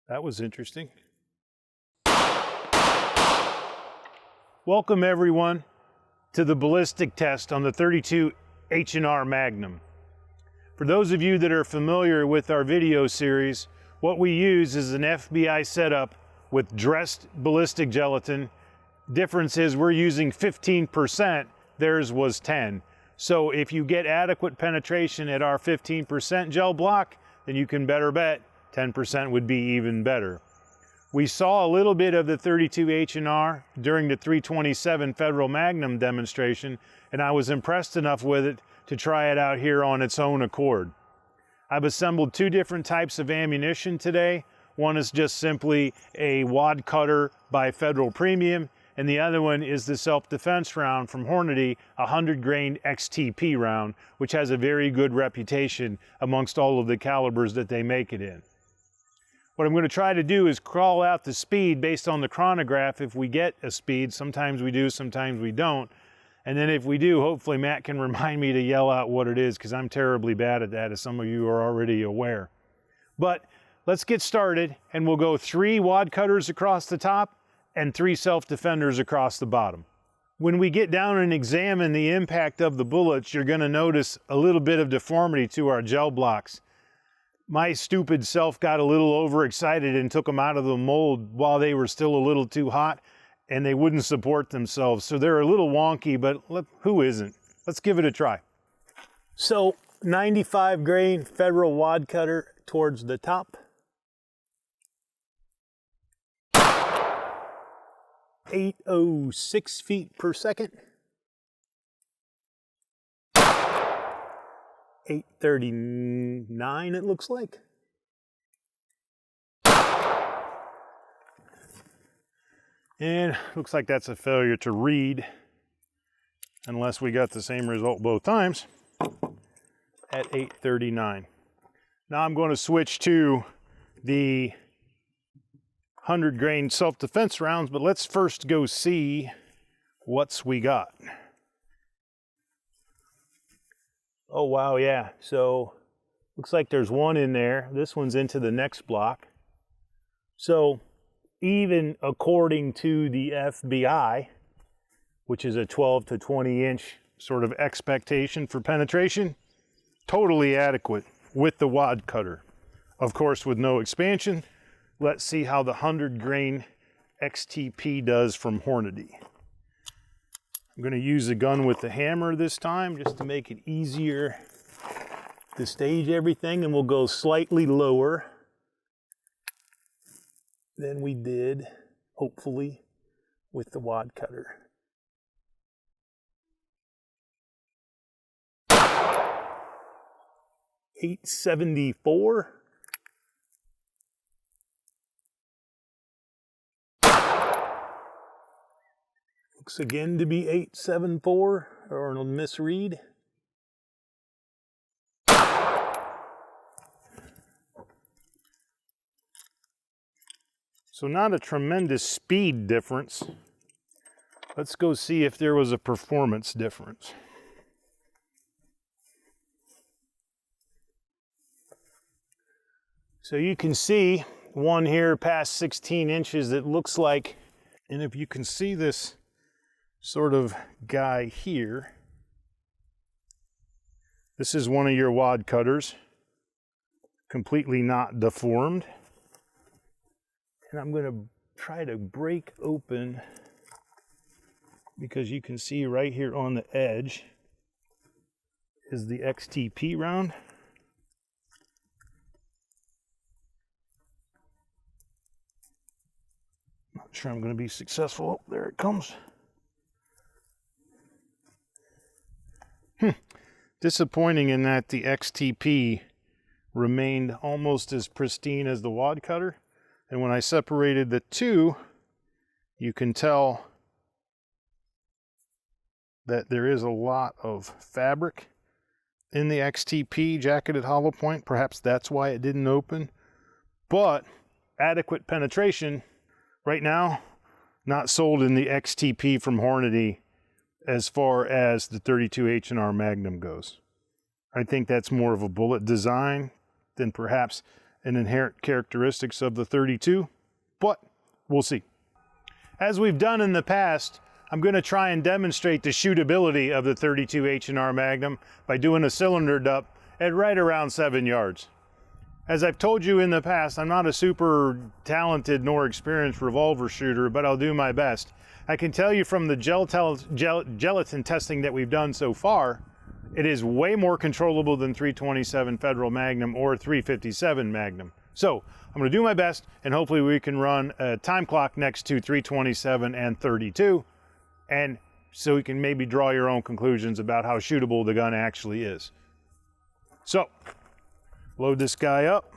That was interesting. Welcome everyone to the ballistic test on the 32 H&R Magnum. For those of you that are familiar with our video series, what we use is an FBI setup with dressed ballistic gelatin. Difference is we're using 15%, theirs was 10. So if you get adequate penetration at our 15% gel block, then you can better bet 10% would be even better. We saw a little bit of the 32 H&R during the 327 Federal Magnum demonstration, and I was impressed enough with it to try it out here on its own accord. I've assembled two different types of ammunition today. One is just simply a wad cutter by Federal Premium, and the other one is the self-defense round from Hornady, a 100 grain XTP round, which has a very good reputation amongst all of the calibers that they make it in. What I'm going to try to do is crawl out the speed based on the chronograph if we get a speed. Sometimes we do, sometimes we don't. And then if we do, hopefully Matt can remind me to yell out what it is, because I'm terribly bad at that, as some of you are already aware. But let's get started, and we'll go 3 wad cutters across the top and 3 self-defenders across the bottom. When we get down and examine the impact of the bullets, you're going to notice a little bit of deformity to our gel blocks. My stupid self got a little overexcited and took them out of the mold while they were still a little too hot, and they wouldn't support themselves. So they're a little wonky, but who isn't? Let's give it a try. So 95 grain Federal wad cutter towards the top. 806 feet per second. 839 it looks like. And looks like that's a failure to read, unless we got the same result both times at 839. Now I'm going to switch to the 100 grain self-defense rounds, but let's first go see what's we got. Oh wow, yeah, so looks like there's one in there. This one's into the next block. So even according to the FBI, which is a 12 to 20 inch sort of expectation for penetration, totally adequate with the wad cutter. Of course, with no expansion. Let's see how the 100 grain XTP does from Hornady. I'm going to use a gun with the hammer this time just to make it easier to stage everything, and we'll go slightly lower than we did, hopefully, with the wad cutter. .874. Looks again to be 874, or a misread. So not a tremendous speed difference. Let's go see if there was a performance difference. So you can see one here past 16 inches, it looks like, and if you can see this sort of guy here, this is one of your wad cutters, completely not deformed. And I'm going to try to break open, because you can see right here on the edge is the XTP round. Not sure I'm going to be successful. Oh, there it comes. Disappointing in that the XTP remained almost as pristine as the wad cutter. And when I separated the two, you can tell that there is a lot of fabric in the XTP jacketed hollow point. Perhaps that's why it didn't open. But adequate penetration right now, not sold in the XTP from Hornady as far as the 32 H&R Magnum goes. I think that's more of a bullet design than perhaps and inherent characteristics of the 32, but we'll see. As we've done in the past, I'm going to try and demonstrate the shootability of the 32 H&R Magnum by doing a cylinder dump at right around 7 yards. As I've told you in the past, I'm not a super talented nor experienced revolver shooter, but I'll do my best. I can tell you from the gelatin testing that we've done so far, it is way more controllable than 327 Federal Magnum or 357 Magnum. So I'm going to do my best, and hopefully we can run a time clock next to 327 and 32, and so you can maybe draw your own conclusions about how shootable the gun actually is. So load this guy up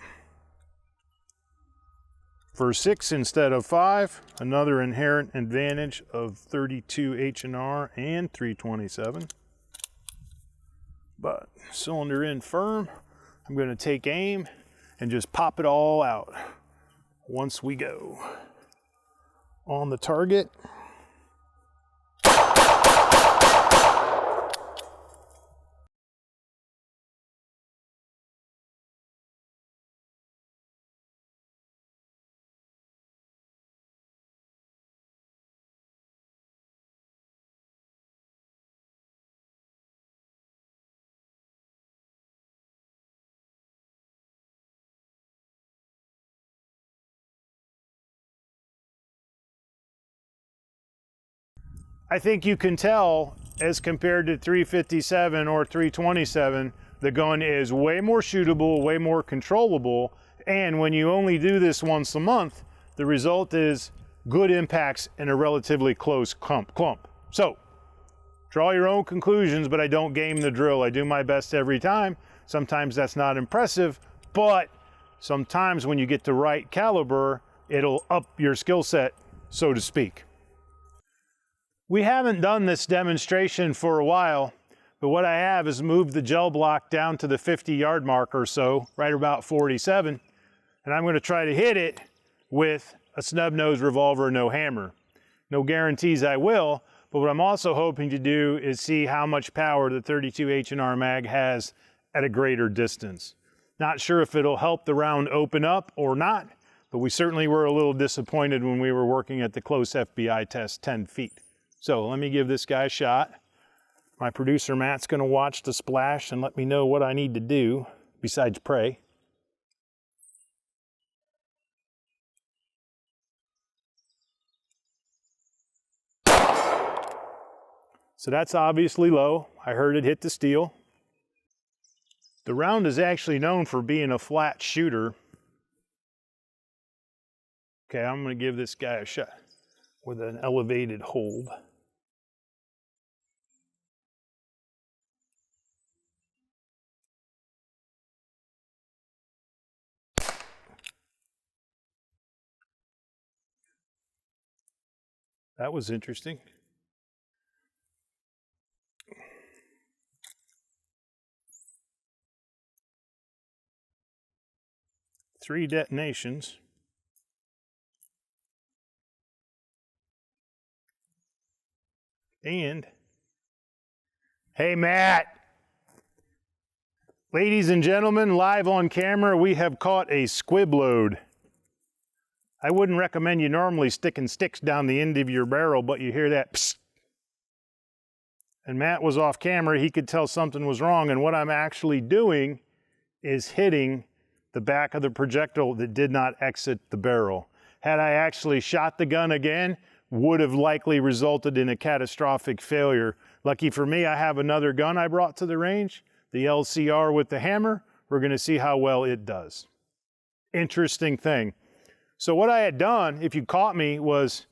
for 6 instead of 5, another inherent advantage of 32 H&R and 327. But cylinder in firm, I'm going to take aim and just pop it all out once we go. On the target. I think you can tell, as compared to 357 or 327, the gun is way more shootable, way more controllable, and when you only do this once a month, the result is good impacts in a relatively close clump. So, draw your own conclusions, but I don't game the drill. I do my best every time. Sometimes that's not impressive, but sometimes when you get the right caliber, it'll up your skill set, so to speak. We haven't done this demonstration for a while, but what I have is moved the gel block down to the 50-yard mark or so, right about 47, and I'm going to try to hit it with a snub-nose revolver, no hammer. No guarantees I will, but what I'm also hoping to do is see how much power the 32 H&R Mag has at a greater distance. Not sure if it'll help the round open up or not, but we certainly were a little disappointed when we were working at the close FBI test 10 feet. So let me give this guy a shot. My producer Matt's going to watch the splash and let me know what I need to do besides pray. So that's obviously low. I heard it hit the steel. The round is actually known for being a flat shooter. Okay, I'm going to give this guy a shot with an elevated hold. That was interesting. Three detonations. And, hey Matt, ladies and gentlemen, live on camera, we have caught a squib load. I wouldn't recommend you normally sticking sticks down the end of your barrel, but you hear that psst. And Matt was off camera, he could tell something was wrong, and what I'm actually doing is hitting the back of the projectile that did not exit the barrel. Had I actually shot the gun again, would have likely resulted in a catastrophic failure. Lucky for me, I have another gun I brought to the range, the LCR with the hammer. We're gonna see how well it does. Interesting thing. So what I had done, if you caught me, was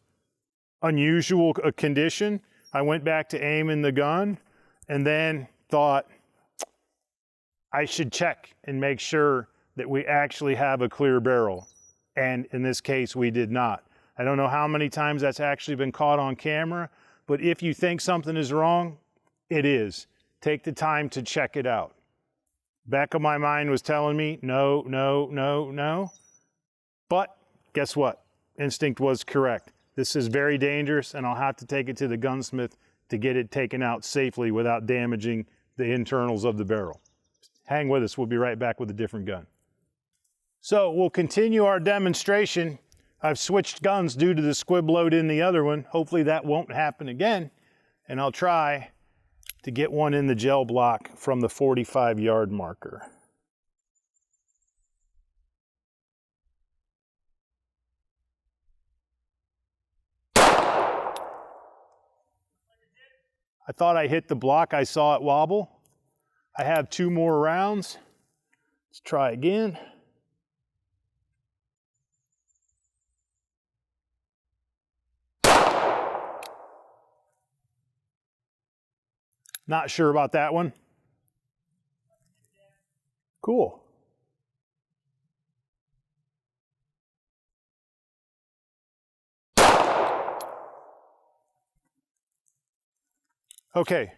unusual condition. I went back to aiming the gun and then thought I should check and make sure that we actually have a clear barrel. And in this case, we did not. I don't know how many times that's actually been caught on camera, but if you think something is wrong, it is. Take the time to check it out. Back of my mind was telling me, no, no, no, no. But guess what? Instinct was correct. This is very dangerous, and I'll have to take it to the gunsmith to get it taken out safely without damaging the internals of the barrel. Hang with us, we'll be right back with a different gun. So we'll continue our demonstration. I've switched guns due to the squib load in the other one. Hopefully that won't happen again. And I'll try to get one in the gel block from the 45-yard marker. I thought I hit the block. I saw it wobble. I have 2 more rounds. Let's try again. Not sure about that one. Cool. Okay.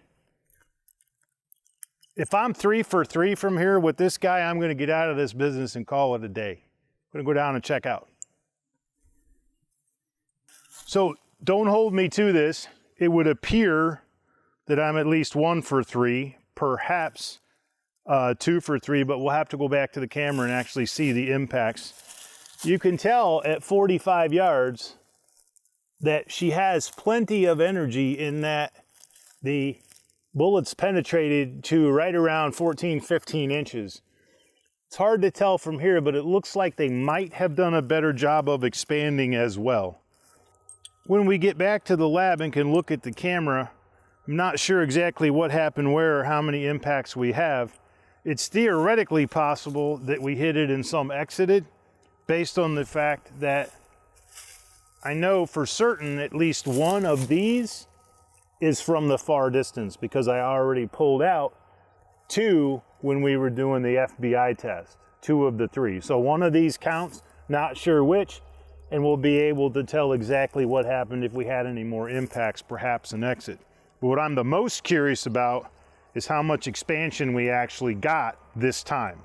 If I'm 3 for 3 from here with this guy, I'm going to get out of this business and call it a day. I'm going to go down and check out. So don't hold me to this. It would appear that I'm at least 1 for 3, perhaps 2 for 3, but we'll have to go back to the camera and actually see the impacts. You can tell at 45 yards that she has plenty of energy in that the bullets penetrated to right around 14, 15 inches. It's hard to tell from here, but it looks like they might have done a better job of expanding as well. When we get back to the lab and can look at the camera, I'm not sure exactly what happened where or how many impacts we have. It's theoretically possible that we hit it and some exited, based on the fact that I know for certain at least one of these is from the far distance, because I already pulled out 2 when we were doing the FBI test, 2 of the 3. So one of these counts, not sure which, and we'll be able to tell exactly what happened if we had any more impacts, perhaps an exit. But what I'm the most curious about is how much expansion we actually got this time.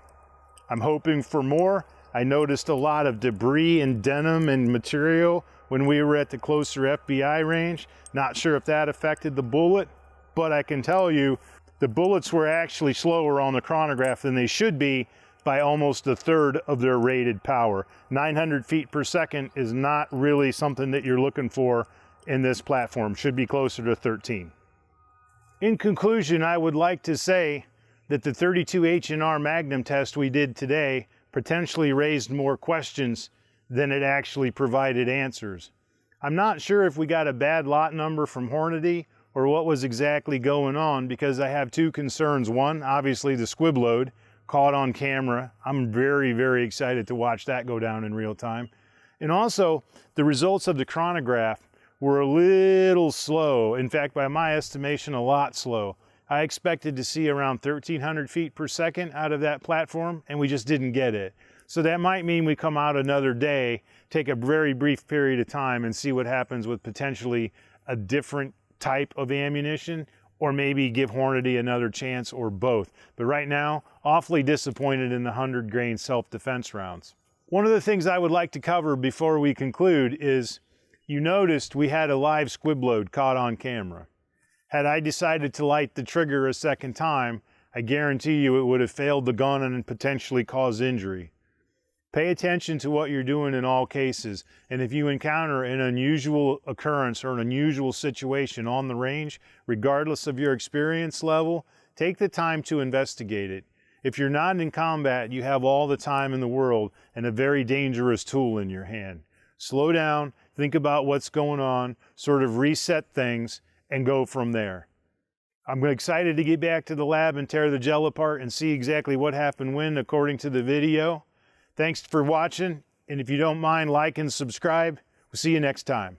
I'm hoping for more. I noticed a lot of debris and denim and material when we were at the closer FBI range. Not sure if that affected the bullet, but I can tell you the bullets were actually slower on the chronograph than they should be by almost 1/3 of their rated power. 900 feet per second is not really something that you're looking for in this platform. Should be closer to 13. In conclusion, I would like to say that the 32 H&R Magnum test we did today potentially raised more questions than it actually provided answers. I'm not sure if we got a bad lot number from Hornady or what was exactly going on, because I have 2 concerns. One, obviously the squib load caught on camera. I'm very, very excited to watch that go down in real time. And also the results of the chronograph were a little slow. In fact, by my estimation, a lot slow. I expected to see around 1,300 feet per second out of that platform, and we just didn't get it. So that might mean we come out another day, take a very brief period of time and see what happens with potentially a different type of ammunition, or maybe give Hornady another chance, or both. But right now, awfully disappointed in the 100 grain self-defense rounds. One of the things I would like to cover before we conclude is, you noticed we had a live squib load caught on camera. Had I decided to light the trigger a second time, I guarantee you it would have failed the gun and potentially caused injury. Pay attention to what you're doing in all cases, and if you encounter an unusual occurrence or an unusual situation on the range, regardless of your experience level, take the time to investigate it. If you're not in combat, you have all the time in the world and a very dangerous tool in your hand. Slow down, think about what's going on, sort of reset things, and go from there. I'm excited to get back to the lab and tear the gel apart and see exactly what happened when, according to the video. Thanks for watching, and if you don't mind, like and subscribe. We'll see you next time.